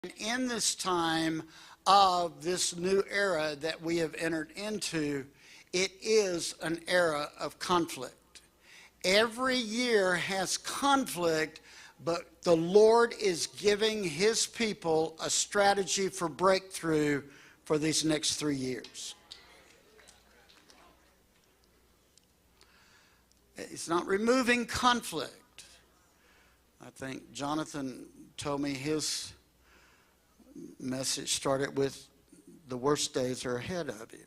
In this time of this new era that we have entered into, it is an era of conflict. Every year has conflict, but the Lord is giving his people a strategy for breakthrough for these next 3 years. It's not removing conflict. I think Jonathan told me his message started with, the worst days are ahead of you.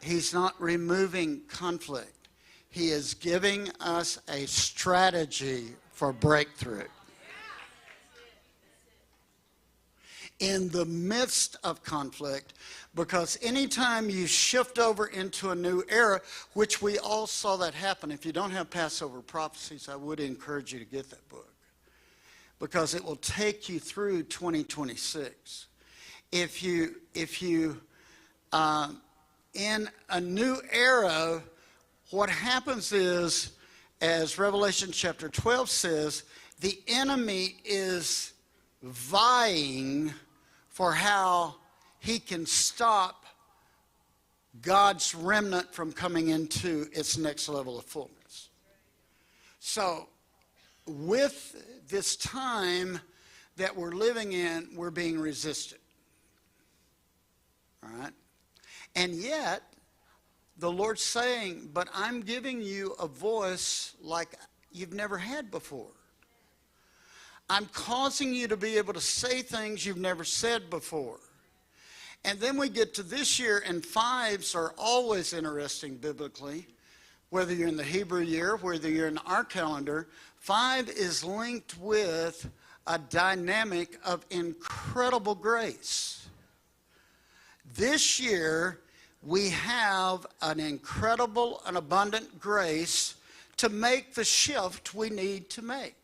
He's not removing conflict. He is giving us a strategy for breakthrough. In the midst of conflict, because anytime you shift over into a new era, which we all saw that happen. If you don't have Passover Prophecies, I would encourage you to get that book, because it will take you through 2026. If you in a new era, what happens is, as Revelation chapter 12 says, the enemy is vying for how he can stop God's remnant from coming into its next level of fullness. So, with this time that we're living in, we're being resisted. All right? And yet, the Lord's saying, but I'm giving you a voice like you've never had before. I'm causing you to be able to say things you've never said before. And then we get to this year, and fives are always interesting biblically. Whether you're in the Hebrew year, whether you're in our calendar, 5 is linked with a dynamic of incredible grace. This year, we have an incredible and abundant grace to make the shift we need to make.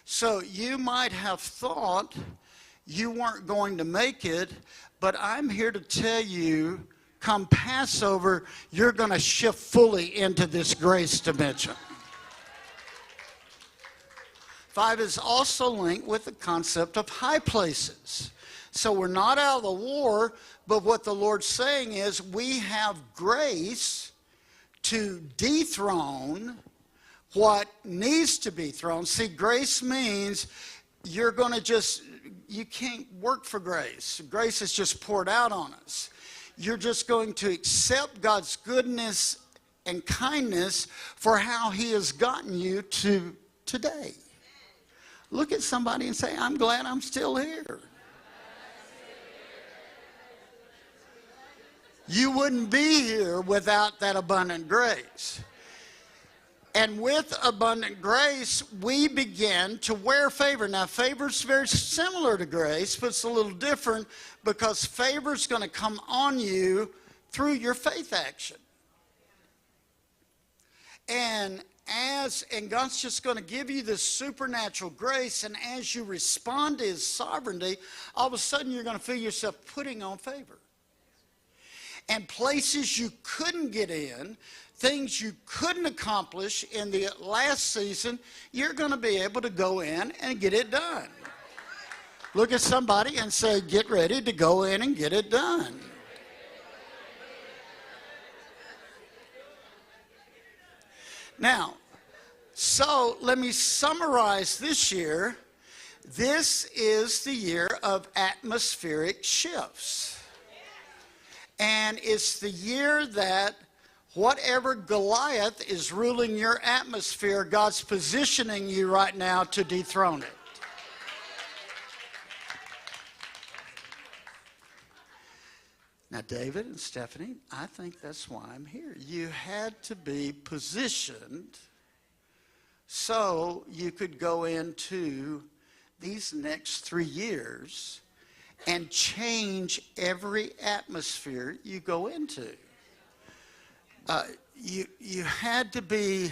So you might have thought you weren't going to make it, but I'm here to tell you, come Passover, you're going to shift fully into this grace dimension. 5 is also linked with the concept of high places. So we're not out of the war, but what the Lord's saying is we have grace to dethrone what needs to be thrown. See, grace means you're going to you can't work for grace. Grace is just poured out on us. You're just going to accept God's goodness and kindness for how he has gotten you to today. Look at somebody and say, I'm glad I'm still here. You wouldn't be here without that abundant grace. And with abundant grace, we begin to wear favor. Now, favor is very similar to grace, but it's a little different, because favor is going to come on you through your faith action. And God's just going to give you this supernatural grace, and as you respond to his sovereignty, all of a sudden you're going to feel yourself putting on favor. And places you couldn't get in, things you couldn't accomplish in the last season, you're going to be able to go in and get it done. Look at somebody and say, get ready to go in and get it done. Now, so let me summarize this year. This is the year of atmospheric shifts. And it's the year that whatever Goliath is ruling your atmosphere, God's positioning you right now to dethrone it. Now, David and Stephanie, I think that's why I'm here. You had to be positioned so you could go into these next 3 years and change every atmosphere you go into. You had to be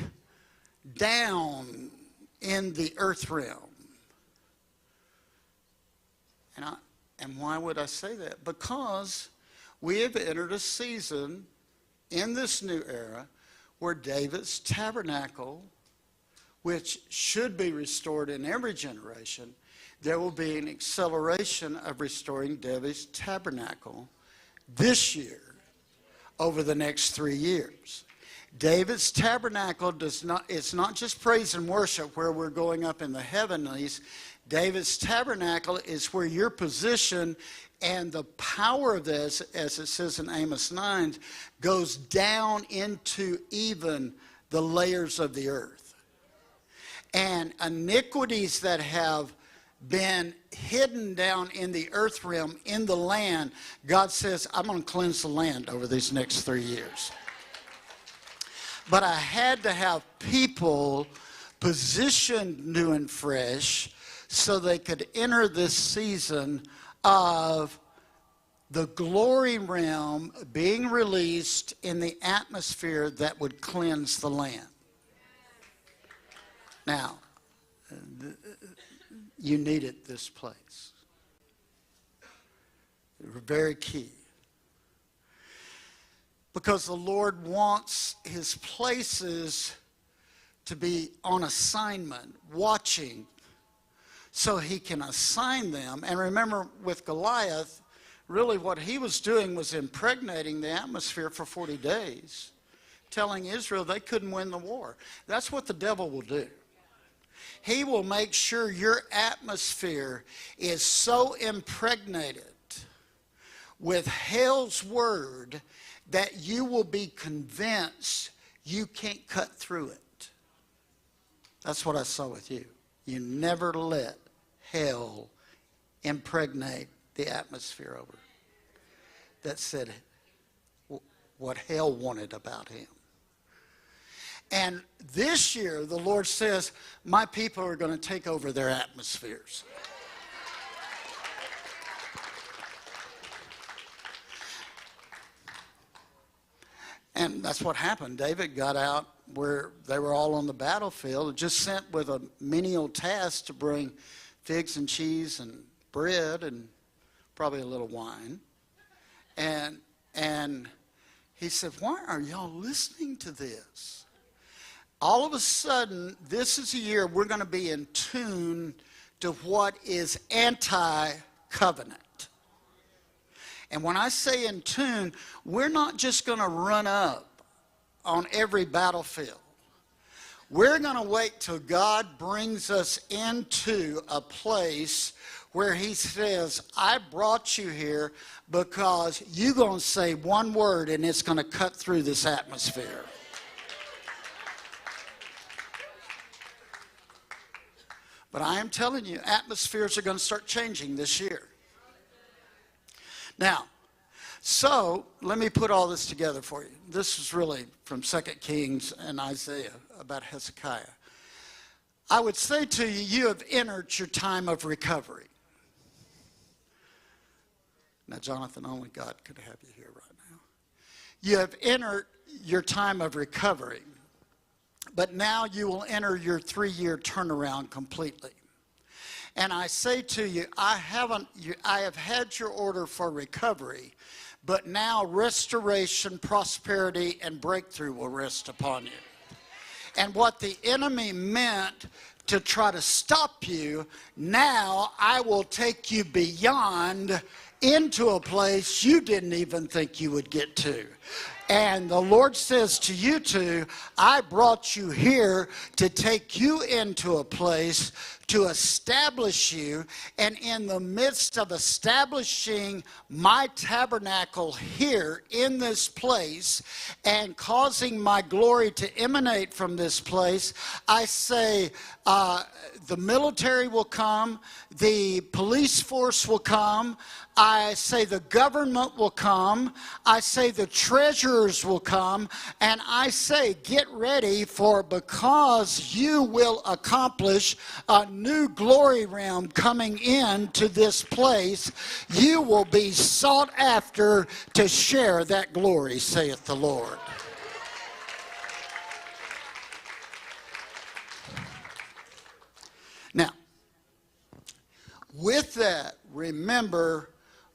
down in the earth realm. And why would I say that? Because we have entered a season in this new era where David's tabernacle, which should be restored in every generation, there will be an acceleration of restoring David's tabernacle this year over the next 3 years. David's tabernacle it's not just praise and worship where we're going up in the heavenlies. David's tabernacle is where your position and the power of this, as it says in Amos 9, goes down into even the layers of the earth. And iniquities that have been hidden down in the earth realm, in the land, God says, I'm going to cleanse the land over these next 3 years. But I had to have people positioned new and fresh so they could enter this season of the glory realm being released in the atmosphere that would cleanse the land. Now, you needed this place. Very key. Because the Lord wants his places to be on assignment, watching, so he can assign them. And remember, with Goliath, really what he was doing was impregnating the atmosphere for 40 days, telling Israel they couldn't win the war. That's what the devil will do. He will make sure your atmosphere is so impregnated with hell's word that you will be convinced you can't cut through it. That's what I saw with you. You never let hell impregnate the atmosphere over that said what hell wanted about him. And this year, the Lord says, my people are going to take over their atmospheres. And that's what happened. David got out where they were all on the battlefield, just sent with a menial task to bring figs and cheese and bread and probably a little wine. And he said, why are y'all listening to this? All of a sudden, this is a year we're going to be in tune to what is anti-covenant. And when I say in tune, we're not just going to run up on every battlefield. We're going to wait till God brings us into a place where he says, I brought you here because you're going to say one word and it's going to cut through this atmosphere. But I am telling you, atmospheres are going to start changing this year. Now, so let me put all this together for you. This is really from 2 Kings and Isaiah about Hezekiah. I would say to you, you have entered your time of recovery. Now, Jonathan, only God could have you here right now. You have entered your time of recovery, but now you will enter your 3-year turnaround completely. And I say to you, I have had your order for recovery, but now restoration, prosperity, and breakthrough will rest upon you. And what the enemy meant to try to stop you, now I will take you beyond into a place you didn't even think you would get to. And the Lord says to you two, I brought you here to take you into a place to establish you. And in the midst of establishing my tabernacle here in this place and causing my glory to emanate from this place, I say the military will come, the police force will come, I say the government will come, I say the treasurers will come, and I say get ready, for because you will accomplish a new glory realm coming into this place, you will be sought after to share that glory, saith the Lord. Now, with that, remember,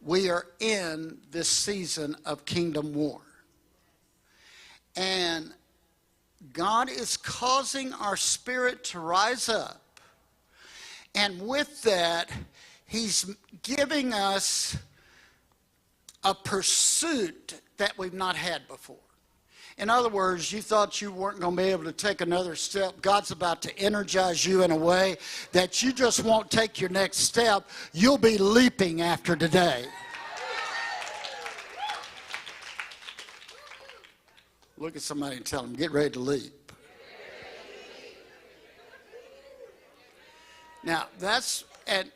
we are in this season of kingdom war. And God is causing our spirit to rise up And with that, he's giving us a pursuit that we've not had before. In other words, you thought you weren't going to be able to take another step. God's about to energize you in a way that you just won't take your next step. You'll be leaping after today. Look at somebody and tell them, get ready to leap. Now, and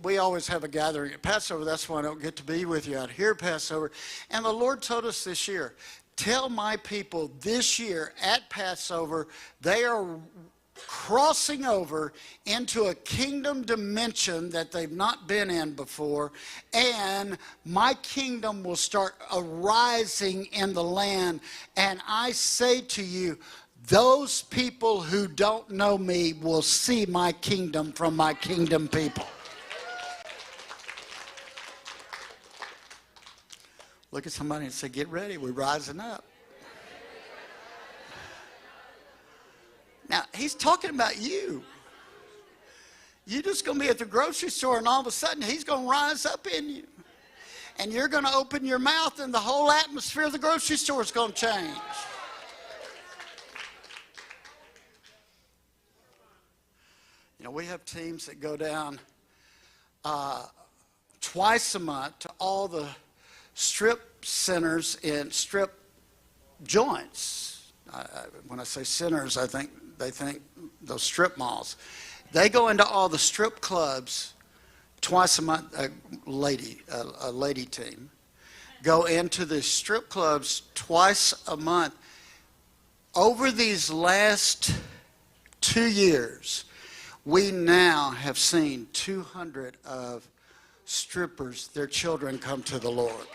we always have a gathering at Passover. That's why I don't get to be with you out here at Passover. And the Lord told us this year, tell my people this year at Passover, they are crossing over into a kingdom dimension that they've not been in before, and my kingdom will start arising in the land. And I say to you, those people who don't know me will see my kingdom from my kingdom people. Look at somebody and say, get ready, we're rising up. Now, he's talking about you. You're just going to be at the grocery store, and all of a sudden, he's going to rise up in you. And you're going to open your mouth, and the whole atmosphere of the grocery store is going to change. You know, we have teams that go down twice a month to all the strip centers and strip joints. When I say centers, they think those strip malls. They go into all the strip clubs twice a month. A lady team go into the strip clubs twice a month. Over these last 2 years, we now have seen 200 of strippers, their children, come to the Lord.